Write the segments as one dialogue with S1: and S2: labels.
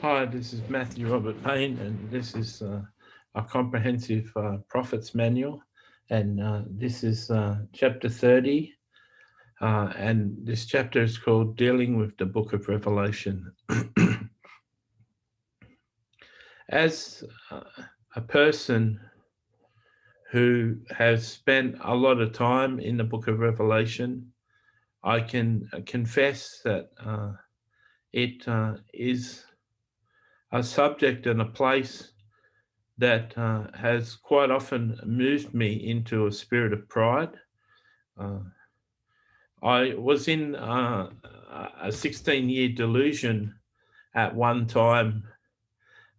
S1: Hi, this is Matthew Robert Payne, and this is a comprehensive Prophet's Manual. And this is chapter 30. And this chapter is called Dealing with the Book of Revelation. As a person who has spent a lot of time in the Book of Revelation, I can confess that it is a subject and a place that has quite often moved me into a spirit of pride. Uh, I was in a 16-year delusion at one time.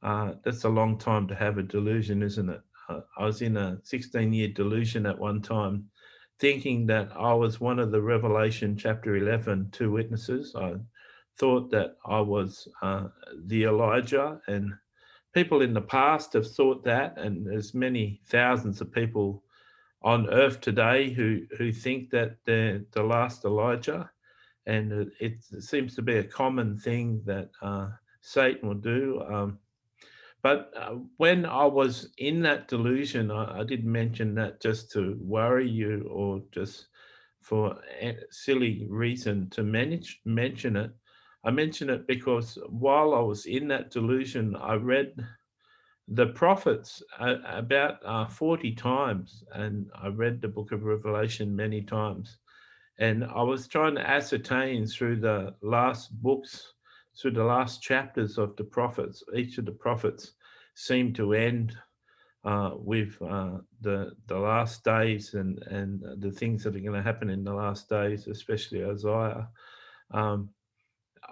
S1: That's a long time to have a delusion, isn't it? I was in a 16-year delusion at one time, thinking that I was one of the Revelation chapter 11 two witnesses. I thought that I was the Elijah, and people in the past have thought that, and there's many thousands of people on earth today who think that they're the last Elijah, and it seems to be a common thing that Satan will do. But when I was in that delusion, I didn't mention that just to worry you or just for a silly reason to mention it. I mention it because while I was in that delusion, I read the prophets about 40 times, and I read the book of Revelation many times. And I was trying to ascertain through the last books, through the last chapters of the prophets, each of the prophets seemed to end with the last days and the things that are going to happen in the last days, especially Isaiah. Um,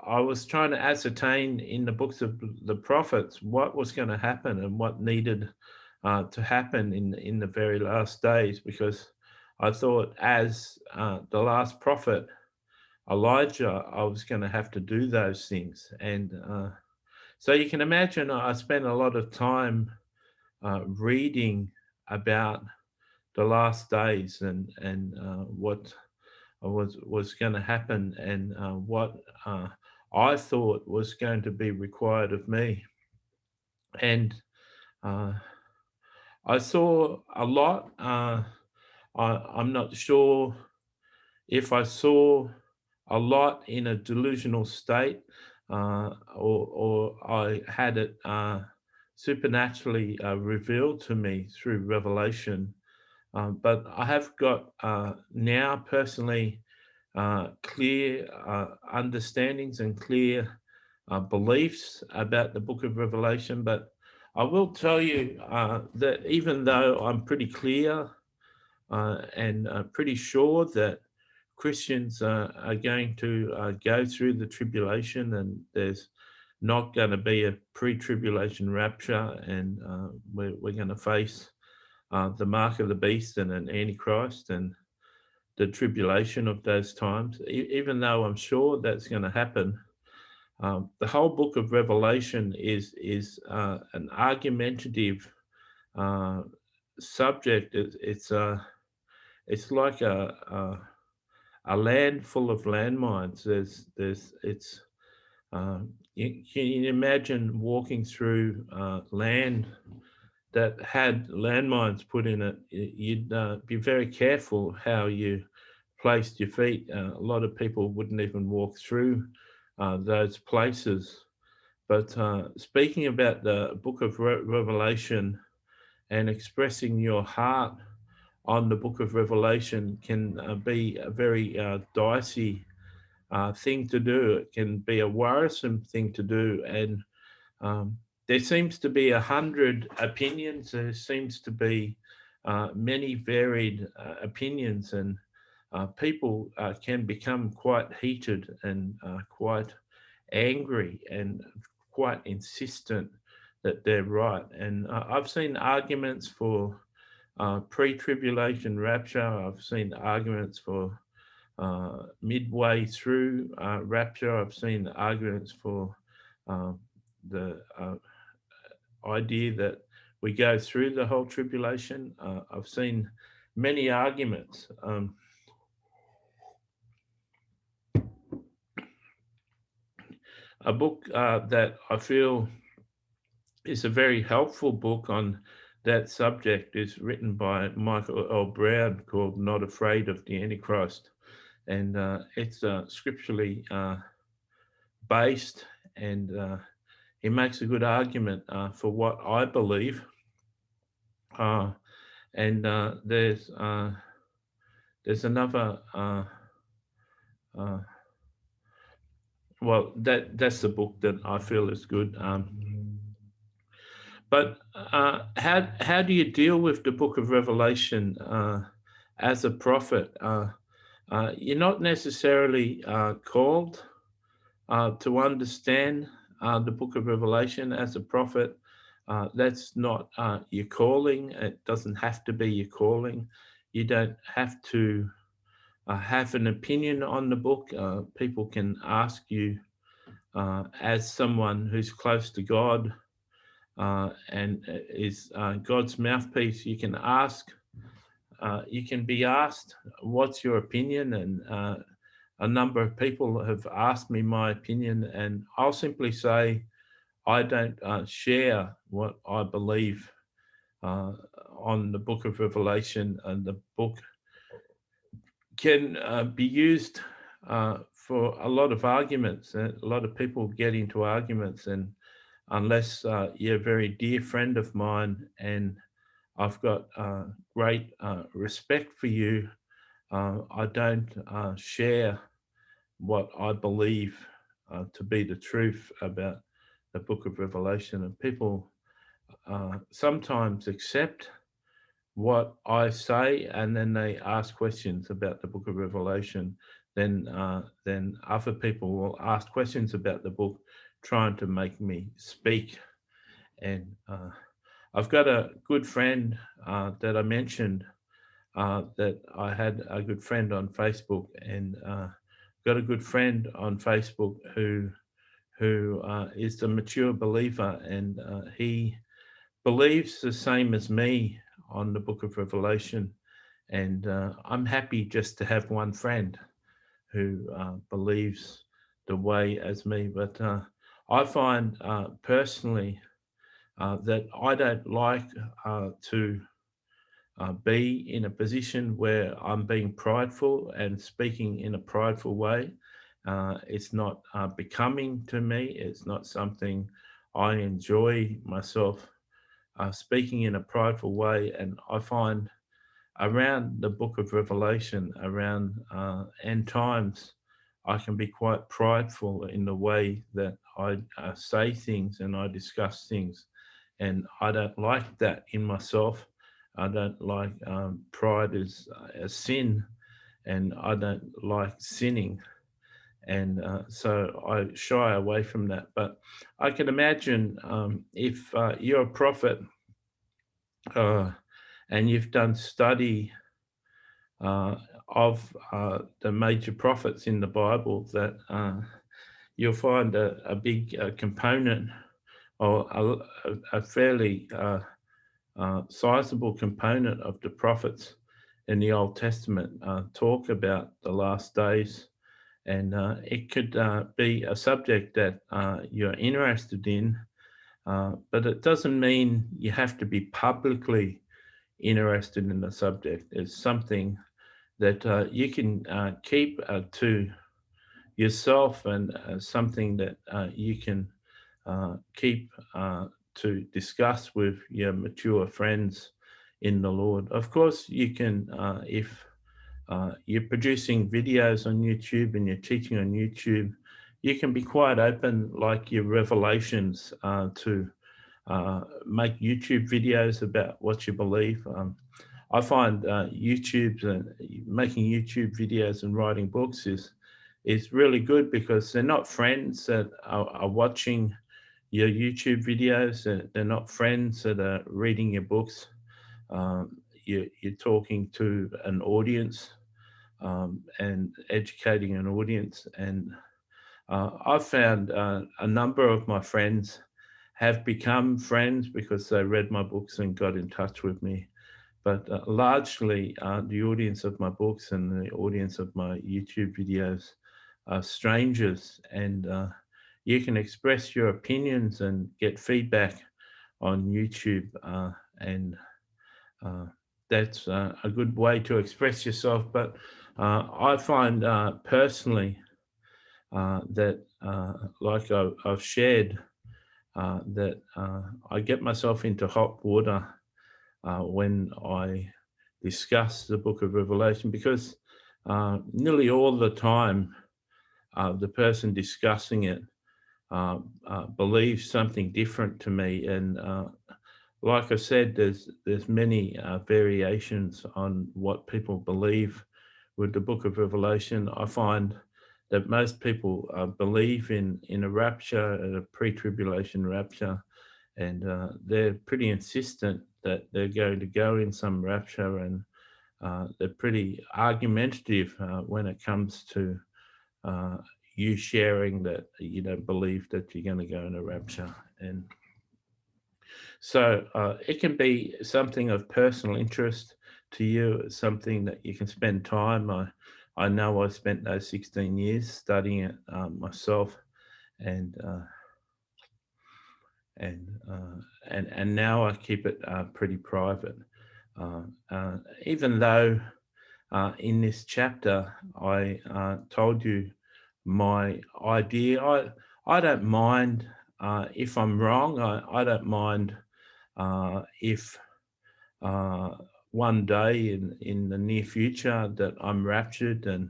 S1: I was trying to ascertain in the books of the prophets what was going to happen and what needed to happen in the very last days, because I thought as the last prophet, Elijah, I was going to have to do those things. And so you can imagine I spent a lot of time reading about the last days and what was going to happen and what I thought was going to be required of me. And uh, I saw a lot. I'm not sure if I saw a lot in a delusional state, or I had it supernaturally revealed to me through revelation. But I have got now personally clear understandings and clear beliefs about the book of Revelation. But I will tell you that even though I'm pretty clear and pretty sure that Christians are going to go through the tribulation, and there's not going to be a pre-tribulation rapture, and we're going to face the mark of the beast and an antichrist and the tribulation of those times. Even though I'm sure that's going to happen, the whole book of Revelation is an argumentative uh, subject. It's like a land full of landmines. There's it's can you imagine walking through land that had landmines put in it? You'd be very careful how you placed your feet. A lot of people wouldn't even walk through those places. But speaking about the book of Revelation and expressing your heart on the book of Revelation can be a very dicey thing to do. It can be a worrisome thing to do. And there seems to be 100 opinions. There seems to be many varied opinions, and people can become quite heated and quite angry and quite insistent that they're right. And I've seen arguments for pre-tribulation rapture. I've seen arguments for midway through rapture. I've seen arguments for the idea that we go through the whole tribulation. I've seen many arguments. A book that I feel is a very helpful book on that subject is written by Michael L. Brown called Not Afraid of the Antichrist. And it's scripturally based, and he makes a good argument for what I believe. Uh, and there's another uh, well, that's the book that I feel is good. But how do you deal with the Book of Revelation as a prophet? You're not necessarily called to understand the Book of Revelation as a prophet. That's not your calling. It doesn't have to be your calling. You don't have to have an opinion on the book. People can ask you, as someone who's close to God and is God's mouthpiece, you can be asked, what's your opinion? And a number of people have asked me my opinion, and I'll simply say, I don't share what I believe uh, on the book of Revelation, and the book can be used for a lot of arguments. A lot of people get into arguments, and unless you're a very dear friend of mine and I've got great respect for you, I don't share what I believe to be the truth about the book of Revelation. And people sometimes accept what I say, and then they ask questions about the book of Revelation. Then other people will ask questions about the book, trying to make me speak. And I've got a good friend that I mentioned, that I had a good friend on Facebook, and got a good friend on Facebook who is a mature believer, and he believes the same as me on the book of Revelation. And I'm happy just to have one friend who believes the way as me. But I find personally that I don't like to be in a position where I'm being prideful and speaking in a prideful way. It's not becoming to me. It's not something I enjoy myself speaking in a prideful way. And I find around the book of Revelation, around end times, I can be quite prideful in the way that I say things and I discuss things. And I don't like that in myself. I don't like pride as a sin, and I don't like sinning. And so I shy away from that. But I can imagine if you're a prophet uh, and you've done study uh, of the major prophets in the Bible, that you'll find a big component, or a fairly sizable component of the prophets in the Old Testament talk about the last days. And it could be a subject that you're interested in, but it doesn't mean you have to be publicly interested in the subject. It's something that you can keep to yourself, and something that you can keep to discuss with your mature friends in the Lord. Of course, you can, if you're producing videos on YouTube and you're teaching on YouTube, you can be quite open, like your revelations, to make YouTube videos about what you believe. I find making YouTube videos and writing books is really good, because they're not friends that are watching your YouTube videos. They're not friends that are reading your books. You're talking to an audience, and educating an audience. And I've found a number of my friends have become friends because they read my books and got in touch with me. But largely, the audience of my books and the audience of my YouTube videos are strangers. And you can express your opinions and get feedback on YouTube, and uh, that's a good way to express yourself. But I find personally that, like I've shared, that I get myself into hot water when I discuss the book of Revelation, because nearly all the time the person discussing it believes something different to me. And like I said, there's many variations on what people believe with the book of Revelation. I find that most people believe in a rapture, a pre-tribulation rapture, and they're pretty insistent that they're going to go in some rapture, and they're pretty argumentative when it comes to uh, you sharing that you don't believe that you're going to go in a rapture. And so it can be something of personal interest to you, something that you can spend time. I know I spent those 16 years studying it myself, and and and now I keep it pretty private. Uh, uh, Even though in this chapter I told you my idea, I don't mind if I'm wrong. I don't mind if uh, one day in the near future that I'm raptured and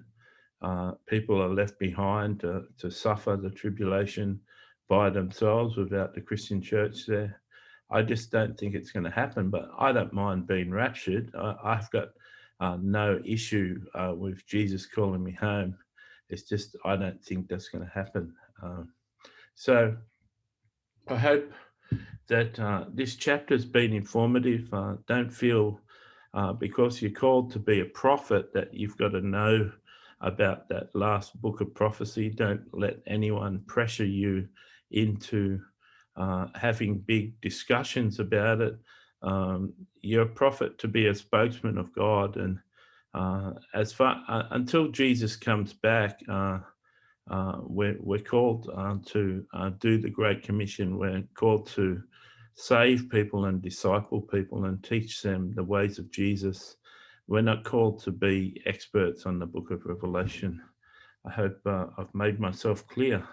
S1: people are left behind to suffer the tribulation by themselves without the Christian church there. I just don't think it's going to happen, but I don't mind being raptured. I've got no issue with Jesus calling me home. It's just I don't think that's going to happen. So I hope that this chapter has been informative. Don't feel because you're called to be a prophet that you've got to know about that last book of prophecy. Don't let anyone pressure you into having big discussions about it. You're a prophet to be a spokesman of God, and as far until Jesus comes back, we're called to do the Great Commission. We're called to save people and disciple people and teach them the ways of Jesus. We're not called to be experts on the book of Revelation. I hope I've made myself clear.